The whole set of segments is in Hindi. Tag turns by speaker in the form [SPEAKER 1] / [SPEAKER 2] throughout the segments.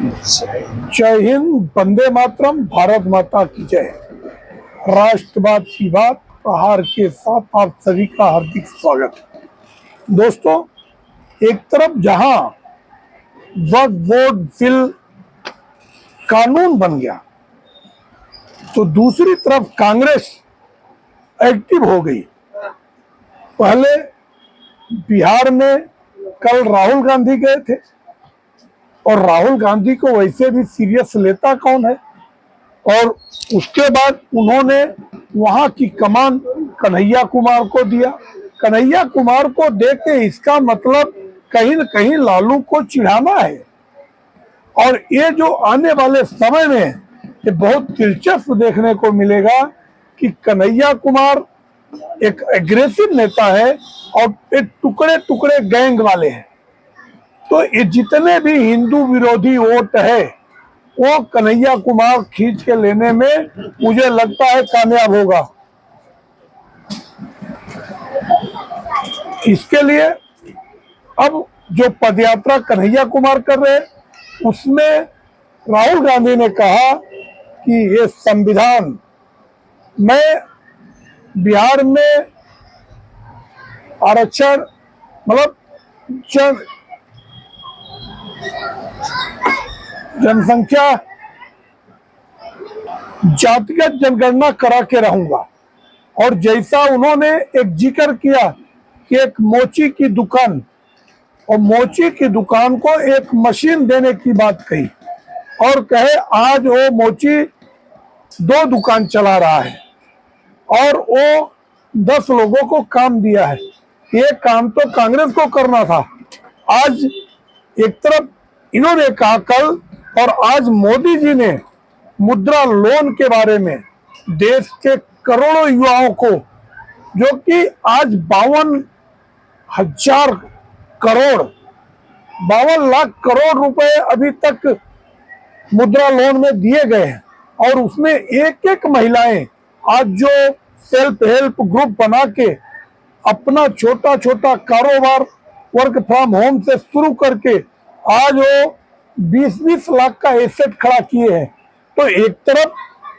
[SPEAKER 1] जय हिंद, वंदे मातरम, भारत माता की जय। राष्ट्रवाद की बात प्रहार के साथ आप सभी का हार्दिक स्वागत। दोस्तों, एक तरफ जहां वक्फ बोर्ड बिल कानून बन गया, तो दूसरी तरफ कांग्रेस एक्टिव हो गई। पहले बिहार में कल राहुल गांधी गए थे, और राहुल गांधी को वैसे भी सीरियस लेता कौन है। और उसके बाद उन्होंने वहां की कमान कन्हैया कुमार को दिया। कन्हैया कुमार को देके इसका मतलब कहीं न कहीं लालू को चिढ़ाना है। और ये जो आने वाले समय में ये बहुत दिलचस्प देखने को मिलेगा कि कन्हैया कुमार एक एग्रेसिव नेता है और एक टुकड़े टुकड़े गैंग वाले हैं। तो ये जितने भी हिंदू विरोधी वोट है वो कन्हैया कुमार खींच के लेने में मुझे लगता है कामयाब होगा। इसके लिए अब जो पदयात्रा कन्हैया कुमार कर रहे हैं उसमें राहुल गांधी ने कहा कि ये संविधान, मैं बिहार में आरक्षण मतलब जनसंख्या जातिगत जनगणना करा के रहूंगा। और जैसा उन्होंने एक जिक्र किया कि एक मोची की दुकान, और मोची की दुकान को एक मशीन देने की बात कही, और कहे आज वो मोची 2 दुकान चला रहा है और वो 10 लोगों को काम दिया है। ये काम तो कांग्रेस को करना था। आज एक तरफ इन्होंने कहा कल, और आज मोदी जी ने मुद्रा लोन के बारे में देश के करोड़ों युवाओं को, जो कि आज 52,000 करोड़ 52 लाख करोड़ रुपए अभी तक मुद्रा लोन में दिए गए हैं। और उसमें एक एक महिलाएं आज जो सेल्फ हेल्प ग्रुप बना के अपना छोटा छोटा कारोबार वर्क फ्रॉम होम से शुरू करके आज वो 20-20 लाख का एसेट खड़ा किए हैं। तो एक तरफ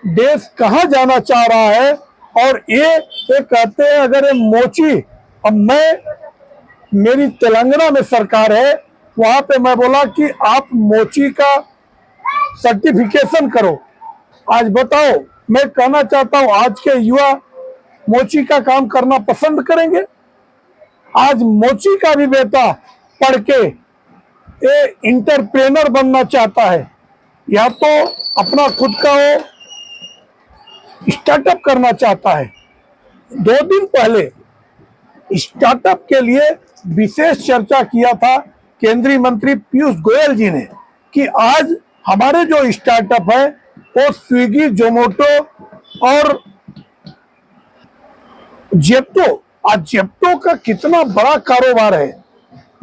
[SPEAKER 1] देश कहाँ जाना चाह रहा है, और ये कहते हैं अगर ये मोची, अब मेरी तेलंगाना में सरकार है, वहां पे मैं बोला कि आप मोची का सर्टिफिकेशन करो। आज बताओ, मैं कहना चाहता हूं आज के युवा मोची का काम करना पसंद करेंगे। आज मोची का भी बेटा पढ़ के इंटरप्रेनर बनना चाहता है, या तो अपना खुद का वो स्टार्टअप करना चाहता है। 2 दिन पहले स्टार्टअप के लिए विशेष चर्चा किया था केंद्रीय मंत्री पीयूष गोयल जी ने, कि आज हमारे जो स्टार्टअप है वो स्विगी, जोमेटो और जेप्टो, आज जेप्टो का कितना बड़ा कारोबार है।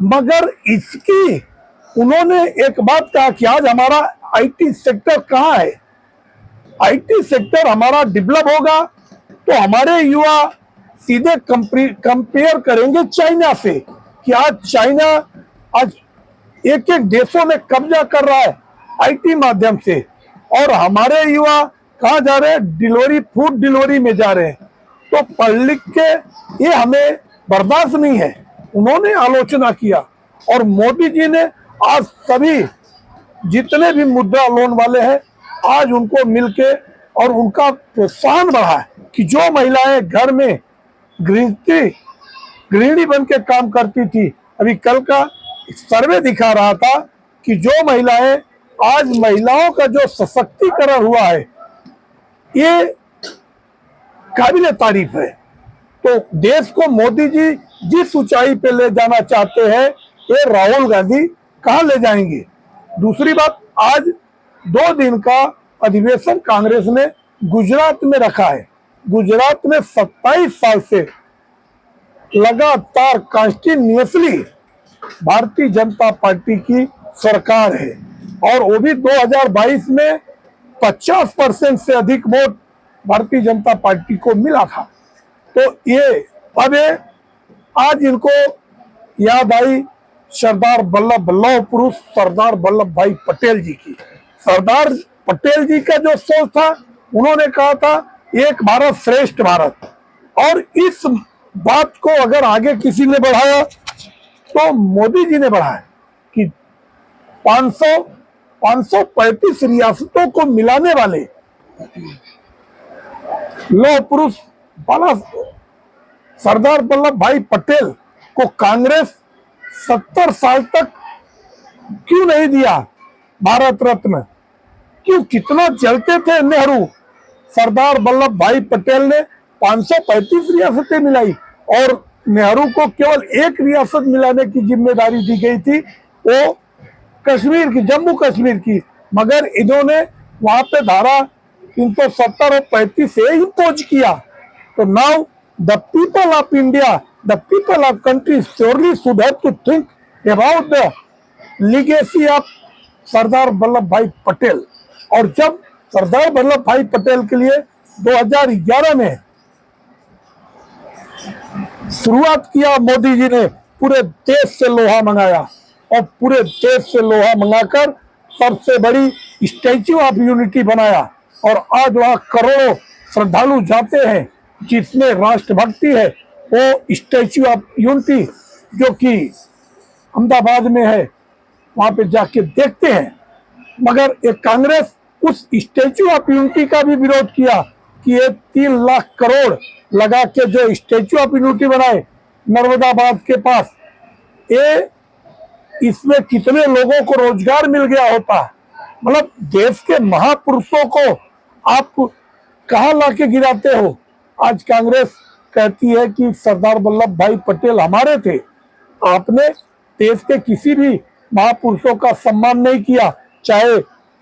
[SPEAKER 1] मगर इसकी उन्होंने एक बात कहा कि आज हमारा आईटी सेक्टर कहाँ है। आईटी सेक्टर हमारा डेवलप होगा तो हमारे युवा सीधे कंपेयर करेंगे चाइना से, कि आज चाइना आज एक एक देशों में कब्जा कर रहा है आईटी माध्यम से, और हमारे युवा कहाँ जा रहे हैं, डिलीवरी, फूड डिलीवरी में जा रहे हैं। तो पढ़ लिख के ये हमें बर्दाश्त नहीं है। उन्होंने आलोचना किया, और मोदी जी ने आज सभी जितने भी मुद्रा लोन वाले हैं आज उनको मिलके और उनका प्रोत्साहन बढ़ा है कि जो महिलाएं घर में गृहिणी बन के काम करती थी, अभी कल का सर्वे दिखा रहा था कि जो महिलाएं, आज महिलाओं का जो सशक्तिकरण हुआ है ये काबिले तारीफ है। तो देश को मोदी जी जिस ऊंचाई पे ले जाना चाहते हैं, ये राहुल गांधी कहाँ ले जाएंगे। दूसरी बात, आज 2 दिन का अधिवेशन कांग्रेस ने गुजरात में रखा है। गुजरात में 27 साल से लगातार कंटिन्यूअसली भारतीय जनता पार्टी की सरकार है, और वो भी 2022 में 50% से अधिक वोट भारतीय जनता पार्टी को मिला था। तो ये अब आज इनको याद आई सरदार वल्लभ लौह पुरुष सरदार वल्लभ भाई पटेल जी की। सरदार पटेल जी का जो सोच था, उन्होंने कहा था एक भारत श्रेष्ठ भारत, और इस बात को अगर आगे किसी ने बढ़ाया तो मोदी जी ने बढ़ाया कि 535 रियासतों को मिलाने वाले लौह पुरुष बाला सरदार वल्लभ भाई पटेल को कांग्रेस 70 साल तक क्यों नहीं दिया भारत रत्न? क्यों? कितना जलते थे नेहरू। सरदार वल्लभ भाई पटेल ने 535 रियासतें मिलाई और नेहरू को केवल एक रियासत मिलाने की जिम्मेदारी दी गई थी, वो कश्मीर की, जम्मू कश्मीर की। मगर इन्होंने वहां पे धारा 370 और 35 से इम्पोज किया। तो now the people of India, the people of country surely should have to think about the legacy of Sardar Vallabh bhai Patel. और जब सरदार वल्लभ भाई पटेल के लिए 2011 में शुरुआत किया मोदी जी ने, पूरे देश से लोहा मंगाया और पूरे देश से लोहा मंगाकर सबसे बड़ी स्टैच्यू ऑफ यूनिटी बनाया। और आज वहां करोड़ों श्रद्धालु जाते हैं, जिसमें राष्ट्रभक्ति है। वो स्टैच्यू ऑफ यूनिटी जो कि अहमदाबाद में है, वहां पे जाके देखते हैं। मगर एक कांग्रेस उस स्टैच्यू ऑफ यूनिटी का भी विरोध किया कि ये 3 लाख करोड़ लगा के जो स्टैच्यू ऑफ यूनिटी बनाए नर्मदाबाद के पास, ये इसमें कितने लोगों को रोजगार मिल गया होता। मतलब देश के महापुरुषों को आप कहाँ लाके गिराते हो। आज कांग्रेस कहती है कि सरदार वल्लभ भाई पटेल हमारे थे। आपने देश के किसी भी महापुरुषों का सम्मान नहीं किया, चाहे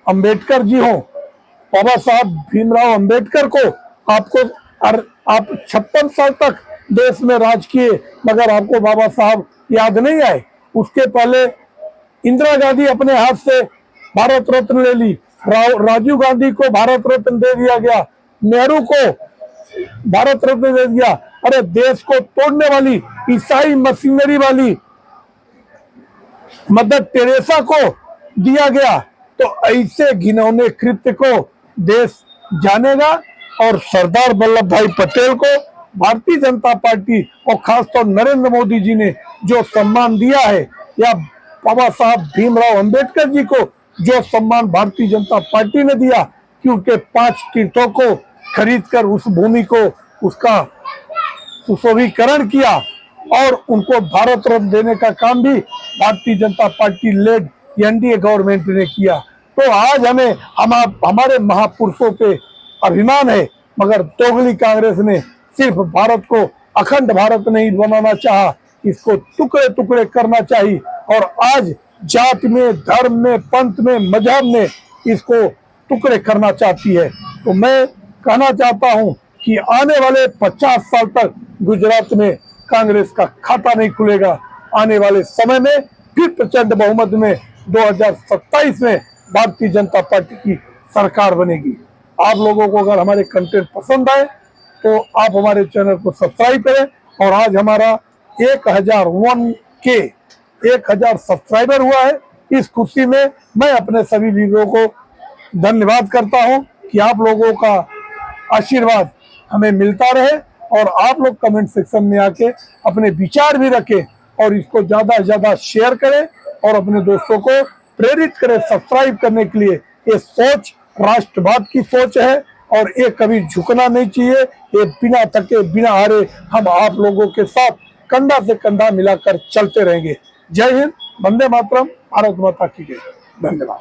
[SPEAKER 1] अंबेडकर जी हो, बाबा साहब भीमराव अंबेडकर को आपको आप 56 साल तक देश में राज किए, मगर आपको बाबा साहब याद नहीं आए। उसके पहले इंदिरा गांधी अपने हाथ से भारत रत्न ले ली, राजीव गांधी को भारत रत्न दे दिया गया, नेहरू को भारत रत्न दे दिया। अरे देश को तोड़ने वाली ईसाई मशीनरी वाली मदर टेरेसा को दिया गया। तो ऐसे घिनौने कृत्य को देश जानेगा। और सरदार वल्लभ भाई पटेल को भारतीय जनता पार्टी और खासतौर नरेंद्र मोदी जी ने जो सम्मान दिया है, या बाबा साहब भीमराव अंबेडकर जी को जो सम्मान भारतीय जनता पार्टी ने दिया, क्योंकि 5 तीर्थों को खरीद कर उस भूमि को उसका सुशोभीकरण किया और उनको भारत रत्न देने का काम भी Bharatiya Janata party lead NDA government ने किया। तो आज हमारे महापुरुषों पे अभिमान है, मगर दोगली कांग्रेस ने सिर्फ भारत को अखंड भारत नहीं बनाना चाहा, इसको टुकड़े टुकड़े करना चाहिए। और आज जात में, धर्म में, पंथ में, मजहब में इसको टुकड़े करना चाहती है। तो मैं कहना चाहता हूं कि आने वाले 50 साल तक गुजरात में कांग्रेस का खाता नहीं खुलेगा। आने वाले समय में फिर प्रचंड बहुमत में 2027 में भारतीय जनता पार्टी की सरकार बनेगी। आप लोगों को अगर हमारे कंटेंट पसंद आए तो आप हमारे चैनल को सब्सक्राइब करें। और आज हमारा 1000 सब्सक्राइबर हुआ है। इस खुशी में मैं अपने सभी व्यूअर्स को धन्यवाद करता हूं कि आप लोगों का आशीर्वाद हमें मिलता रहे और आप लोग कमेंट सेक्शन में आके अपने विचार भी रखें और इसको ज्यादा से ज्यादा शेयर करें और अपने दोस्तों को प्रेरित करें सब्सक्राइब करने के लिए। ये सोच राष्ट्रवाद की सोच है और ये कभी झुकना नहीं चाहिए। ये बिना थके, बिना हारे हम आप लोगों के साथ कंधा से कंधा मिलाकर चलते रहेंगे। जय हिंद, वंदे मातरम, भारत माता की जय। धन्यवाद।